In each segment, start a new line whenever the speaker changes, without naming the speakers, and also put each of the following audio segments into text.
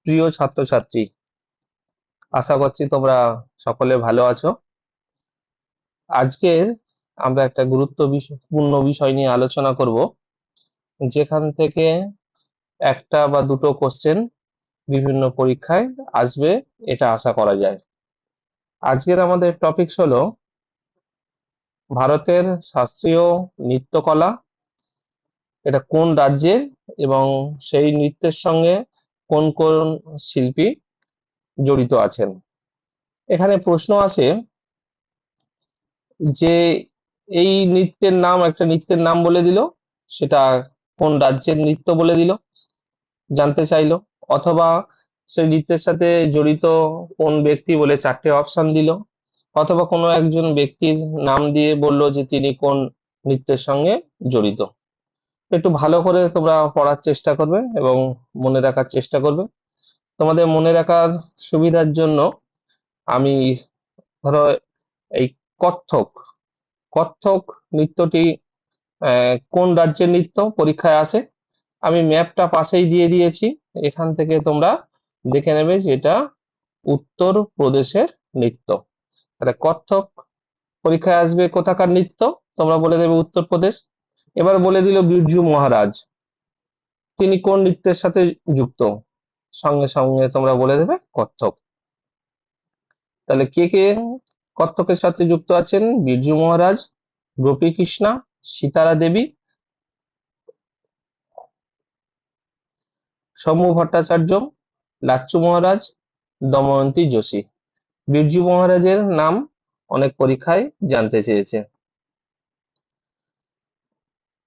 প্রিয় ছাত্রছাত্রী, আশা করছি তোমরা সকলে ভালো আছো। আজকে আমরা একটা গুরুত্বপূর্ণ বিষয় নিয়ে আলোচনা করব, যেখান থেকে একটা বা দুটো কোশ্চেন বিভিন্ন পরীক্ষায় আসবে, এটা আশা করা যায়। আজকের আমাদের টপিকস হলো ভারতের শাস্ত্রীয় নৃত্যকলা, এটা কোন রাজ্যের এবং সেই নৃত্যের সঙ্গে কোন কোন শিল্পী জড়িত আছেন। এখানে প্রশ্ন আছে যে এই নৃত্যের নাম, একটা নৃত্যের নাম বলে দিল, সেটা কোন রাজ্যের নৃত্য বলে দিল, জানতে চাইলো। অথবা সেই নৃত্যের সাথে জড়িত কোন ব্যক্তি বলে চারটে অপশন দিল। অথবা কোনো একজন ব্যক্তির নাম দিয়ে বললো যে তিনি কোন নৃত্যের সঙ্গে জড়িত। একটু ভালো করে তোমরা পড়ার চেষ্টা করবে এবং মনে রাখার চেষ্টা করবে। তোমাদের মনে রাখার সুবিধার জন্য আমি, ধরো, এই কত্থক কত্থক নৃত্যটি কোন রাজ্যের নৃত্য পরীক্ষায় আসে, আমি ম্যাপটা পাশেই দিয়ে দিয়েছি। এখান থেকে তোমরা দেখে নেবে যে এটা উত্তর প্রদেশের নৃত্য। তাহলে কত্থক পরীক্ষায় আসবে কোথাকার নৃত্য, তোমরা বলে দেবে উত্তরপ্রদেশ। এবার বলে দিল বিরজু মহারাজ, তিনি কোন নৃত্যের সাথে যুক্ত, সঙ্গে সঙ্গে তোমরা বলে দেবে কত্থক। তাহলে কে কে কত্থকের সাথে যুক্ত আছেন? বিরজু মহারাজ, গোপী কৃষ্ণা, সীতারা দেবী, শম্ভু ভট্টাচার্য, লাচ্ছু মহারাজ, দময়ন্তী যোশী। বিরজু মহারাজের নাম অনেক পরীক্ষায় জানতে চেয়েছে।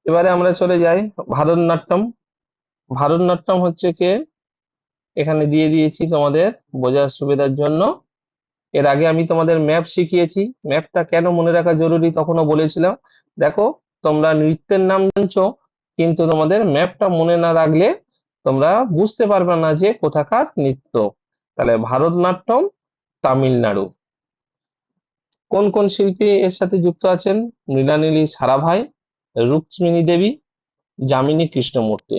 এবারে আমরা চলে যাই ভারতনাট্যম। ভারতনাট্যম হচ্ছে কে, এখানে দিয়ে দিয়েছি তোমাদের বোঝার সুবিধার জন্য। এর আগে আমি তোমাদের ম্যাপ শিখিয়েছি, ম্যাপটা কেন মনে রাখা জরুরি তখনও বলেছিলাম। দেখো, তোমরা নৃত্যের নাম জানছো, কিন্তু তোমাদের ম্যাপটা মনে না রাখলে তোমরা বুঝতে পারবে না যে কোথাকার নৃত্য। তাহলে ভারতনাট্যম তামিলনাড়ু। কোন কোন শিল্পী এর সাথে যুক্ত আছেন? মৃণালিনী সারাভাই, রুক্মিণী দেবী, যামিনী কৃষ্ণমূর্তি।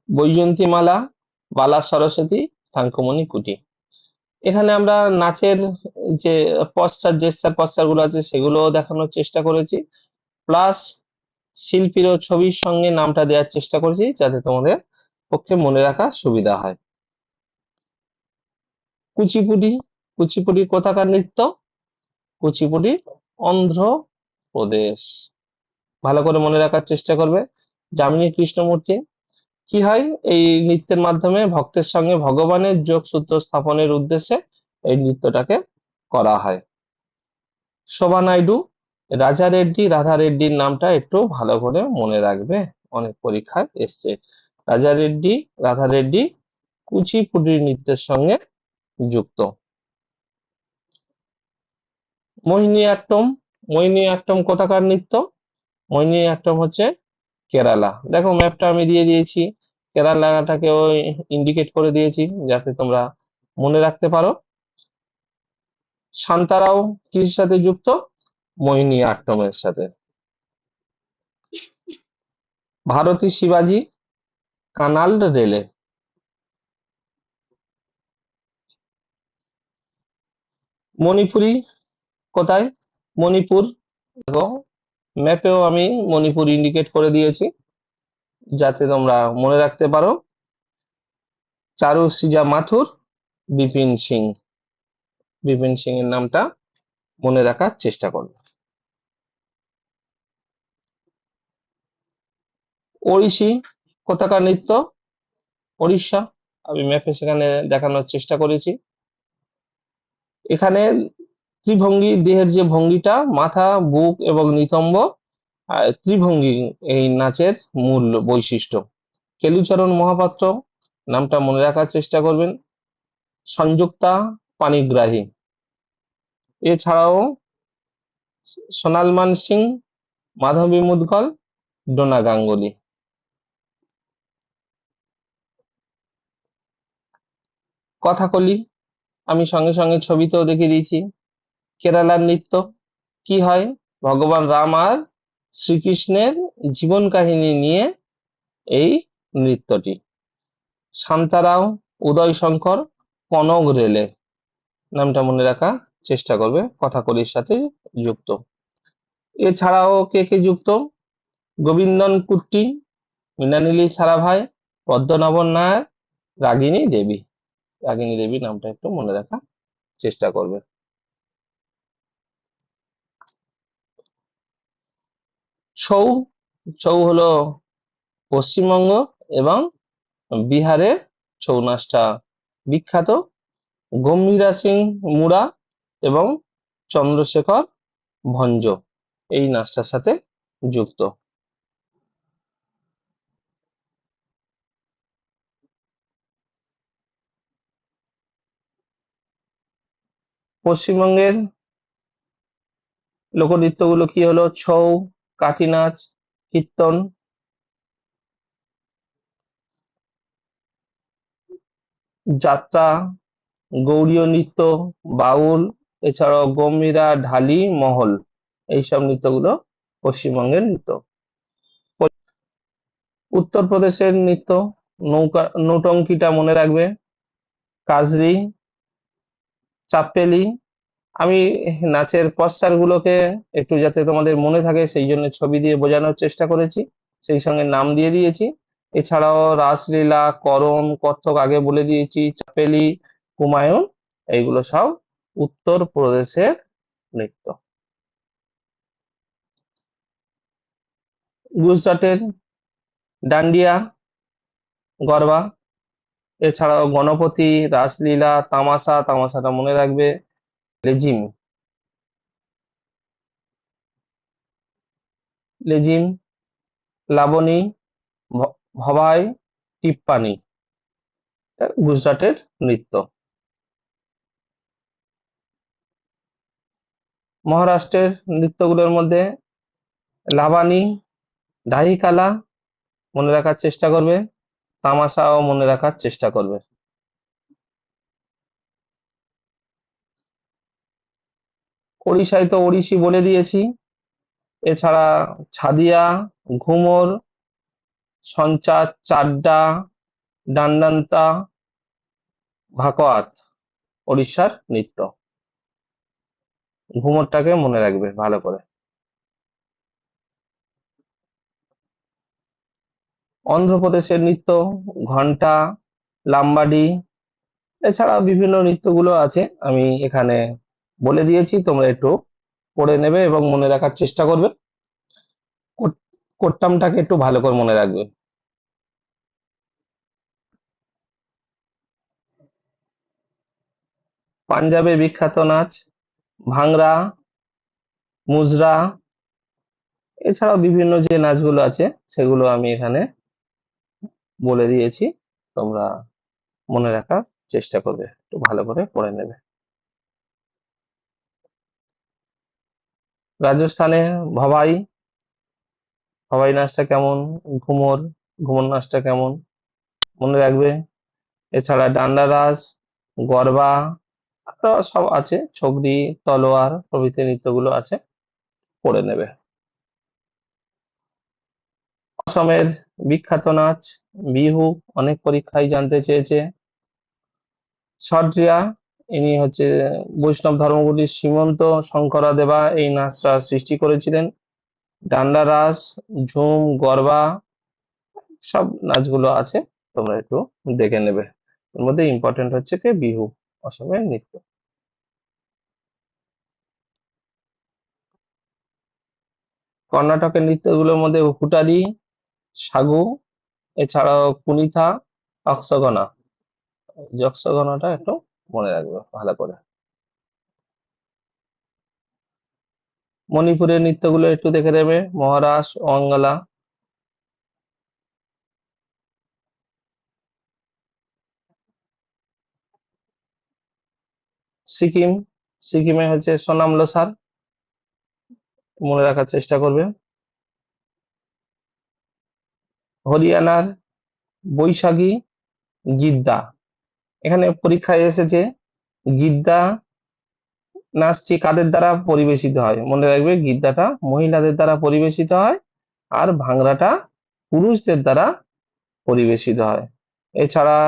বৈজয়ন্তীমালা, বালা সরস্বতী, থাঙ্কুমণি কুটি। এখানে আমরা নাচের যে পশ্চাৎ গুলো আছে সেগুলো দেখানোর চেষ্টা করেছি, প্লাস শিল্পীর ও ছবির সঙ্গে নামটা দেওয়ার চেষ্টা করেছি, যাতে তোমাদের পক্ষে মনে রাখা সুবিধা হয়। কুচিপুড়ি, কুচিপুড়ি কোথাকার নৃত্য? কুচিপুড়ি অন্ধ্র প্রদেশ। ভালো করে মনে রাখার চেষ্টা করবে। যামিনী কৃষ্ণমূর্তি, কি হয় এই নৃত্যের মাধ্যমে? ভক্তের সঙ্গে ভগবানের যোগসূত্র স্থাপনের উদ্দেশ্যে এই নৃত্যটাকে করা হয়। শোভা নাইডু, রাজা রেড্ডি, রাধা রেড্ডির নামটা একটু ভালো করে মনে রাখবে, অনেক পরীক্ষায় এসছে। রাজা রেড্ডি, রাধা রেড্ডি কুচিপুড়ি নৃত্যের সঙ্গে যুক্ত। মোহিনীঅট্টম, মোহিনীঅট্টম কোথাকার নৃত্য? মোহিনীঅট্টম হচ্ছে কেরালা। দেখো ম্যাপটা আমি দিয়ে দিয়েছি, কেরালাটাকেও ইন্ডিকেট করে দিয়েছি যাতে তোমরা মনে রাখতে পারো। শান্তারাও কিসের সাথে যুক্ত? মোহিনীঅট্টমের সাথে। ভারতী শিবাজি, কানাল রেলে। মণিপুরি কোথায়? মণিপুর। দেখো ম্যাপেও আমি মণিপুর ইন্ডিকেট করে দিয়েছি যাতে তোমরা মনে রাখতে পারো। চারুসিজা মাথুর, বিপিন সিং। বিপিন সিং এর নামটা মনে রাখার চেষ্টা করো। ওড়িশি কোথাকার নৃত্য? ওড়িশা। আমি ম্যাপে সেখানে দেখানোর চেষ্টা করেছি। এখানে ত্রিভঙ্গি, দেহের যে ভঙ্গিটা, মাথা, বুক এবং নিতম্ব, ত্রিভঙ্গি এই নাচের মূল বৈশিষ্ট্য। কেলুচরণ মহাপাত্র, নামটা মনে রাখার চেষ্টা করবেন। সংযুক্তা পানিগ্রাহী। এছাড়াও সোনাল মান সিং, মাধবী মুদগল, ডোনা গাঙ্গুলি। কথাকলি আমি সঙ্গে সঙ্গে ছবিতেও দেখিয়ে দিয়েছি। কেরালার নৃত্য কি হয়? ভগবান রাম আর শ্রীকৃষ্ণের জীবন কাহিনী নিয়ে এই নৃত্যটি। শান্তারাও, উদয় শঙ্কর, কনক রেলে, নামটা মনে রাখার চেষ্টা করবে, কথাকলির সাথে যুক্ত। এছাড়াও কে কে যুক্ত? গোবিন্দন কুট্টি, মৃণালিনী সারাভাই, পদ্মনাভন নায়ার, রাগিনী দেবী। রাগিনী দেবী নামটা একটু মনে রাখার চেষ্টা করবে। ছৌ, ছৌ হলো পশ্চিমবঙ্গ এবং বিহারের ছৌ নাচটা বিখ্যাত। গম্ভীরা সিং মুড়া এবং চন্দ্রশেখর ভঞ্জ এই নাচটার সাথে যুক্ত। পশ্চিমবঙ্গের লোকনৃত্যগুলো কি হলো? ছৌ, কাঠি নাচ, কীর্তন, যাত্রা, গৌড়ীয় নৃত্য, বাউল, এছাড়াও গম্ভীরা, ঢালি, মহল, এইসব নৃত্যগুলো পশ্চিমবঙ্গের নৃত্য। উত্তরপ্রদেশের নৃত্য, নৌটঙ্কিটা মনে রাখবে, কাজরি, চাপ্পেলি। আমি নাচের পশ্চার গুলোকে একটু যাতে তোমাদের মনে থাকে সেই জন্য ছবি দিয়ে বোঝানোর চেষ্টা করেছি, সেই সঙ্গে নাম দিয়ে দিয়েছি। এছাড়াও রাসলীলা, করম, কত্থক আগে বলে দিয়েছি, চাপেলি, কুমায়ুন, এইগুলো সব উত্তরপ্রদেশের নৃত্য। গুজরাটের ডান্ডিয়া, গরবা, এছাড়াও গণপতি, রাসলীলা, তামাশা, তামাশাটা মনে রাখবে, লেজিম, লেজিম, লাবণী, ভবাই, টিপ্পানি, গুজরাটের নৃত্য। মহারাষ্ট্রের নৃত্যগুলোর মধ্যে লাবানি, ডাহিকালা মনে রাখার চেষ্টা করবে, তামাশাও মনে রাখার চেষ্টা করবে। ওড়িশায় তো ওড়িশি বলে দিয়েছি। এছাড়া ছাদিয়া, ঘুমর, সঞ্চা, চাড্ডা, ডান্ডান্তা, ভাকোয়াত ওড়িশার নৃত্য। ঘুমরটাকে মনে রাখবে ভালো করে। অন্ধ্রপ্রদেশের নৃত্য, ঘন্টা, লাম্বাডি, এছাড়া বিভিন্ন নৃত্যগুলো আছে, আমি এখানে বলে দিয়েছি, তোমরা একটু পড়ে নেবে এবং মনে রাখার চেষ্টা করবে। কোট্টামটাকে একটু ভালো করে মনে রাখবে। পাঞ্জাবের বিখ্যাত নাচ ভাংরা, মুজরা, এছাড়াও বিভিন্ন যে নাচগুলো আছে সেগুলো আমি এখানে বলে দিয়েছি, তোমরা মনে রাখার চেষ্টা করবে, একটু ভালো করে পড়ে নেবে। রাজস্থানে ভবাই, ভবাই নাচটা কেমন, ঘুমর, ঘুমর নাচটা কেমন মনে রাখবে। এছাড়া ডান্ডা রাস, গরবা, আরো সব আছে, ছগড়ি, তলোয়ার প্রভৃতি নৃত্যগুলো আছে, পড়ে নেবে। অসমের বিখ্যাত নাচ বিহু, অনেক পরীক্ষায় জানতে চেয়েছে। সর্জিয়া, ইনি হচ্ছে বৈষ্ণব ধর্মগুলির শ্রীমন্ত শঙ্করাদেবা এই নাচটা সৃষ্টি করেছিলেন। ডান্ডা রাস, ঝুম, গরবা, সব নাচগুলো আছে, তোমরা একটু দেখে নেবে। এর মধ্যে ইম্পর্টেন্ট হচ্ছে কি বিহু, অসমের নৃত্য। কর্ণাটকের নৃত্যগুলোর মধ্যে হুটারি, সাগু, এছাড়াও কুনিথা, অক্সগনা, যক্ষগণাটা একটু মনে রাখবে ভালো করে। মণিপুরের নৃত্যগুলো একটু দেখে নেবে, মহারাস, ওয়াঙ্গালা। সিকিম, সিকিমে হচ্ছে সোনাম লোসার, মনে রাখার চেষ্টা করবে। হরিয়ানার বৈশাখী, গিদ্দা, এখানে পরীক্ষায় এসেছে গিদ্দা নাচটি কাদের দ্বারা পরিবেশিত হয়, মনে রাখবে গিদ্দাটা মহিলাদের দ্বারা পরিবেশিত হয় আর ভাংড়াটা পুরুষদের দ্বারা পরিবেশিত হয়। এছাড়া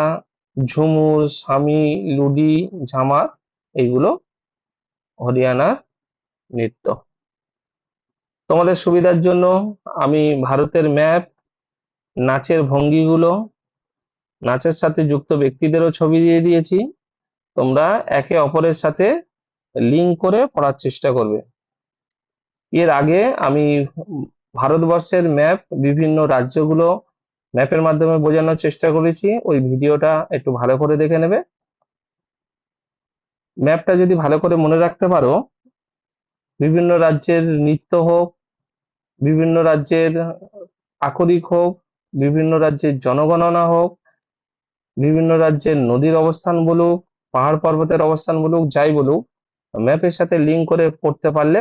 ঝুমুর, সামি, লুডি, ঝামার এইগুলো হরিয়ানার নৃত্য। তোমাদের সুবিধার জন্য আমি ভারতের ম্যাপ, নাচের ভঙ্গিগুলো, নাচের সাথে যুক্ত ব্যক্তিদেরও ছবি দিয়ে দিয়েছি। তোমরা একে অপরের সাথে লিঙ্ক করে পড়ার চেষ্টা করবে। এর আগে আমি ভারতবর্ষের ম্যাপ, বিভিন্ন রাজ্যগুলো ম্যাপের মাধ্যমে বোঝানোর চেষ্টা করেছি, ওই ভিডিওটা একটু ভালো করে দেখে নেবে। ম্যাপটা যদি ভালো করে মনে রাখতে পারো, বিভিন্ন রাজ্যের নৃত্য হোক, বিভিন্ন রাজ্যের আকরিক হোক, বিভিন্ন রাজ্যের জনগণনা হোক, বিভিন্ন রাজ্যের নদীর অবস্থান বলুক, পাহাড় পর্বতের অবস্থান বলুক, যাই বলুক, ম্যাপের সাথে লিঙ্ক করে পড়তে পারলে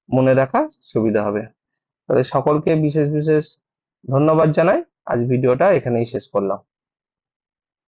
মনে রাখা সুবিধা হবে। তাহলে সকলকে বিশেষ বিশেষ ধন্যবাদ জানাই। আজ ভিডিওটা এখানেই শেষ করলাম।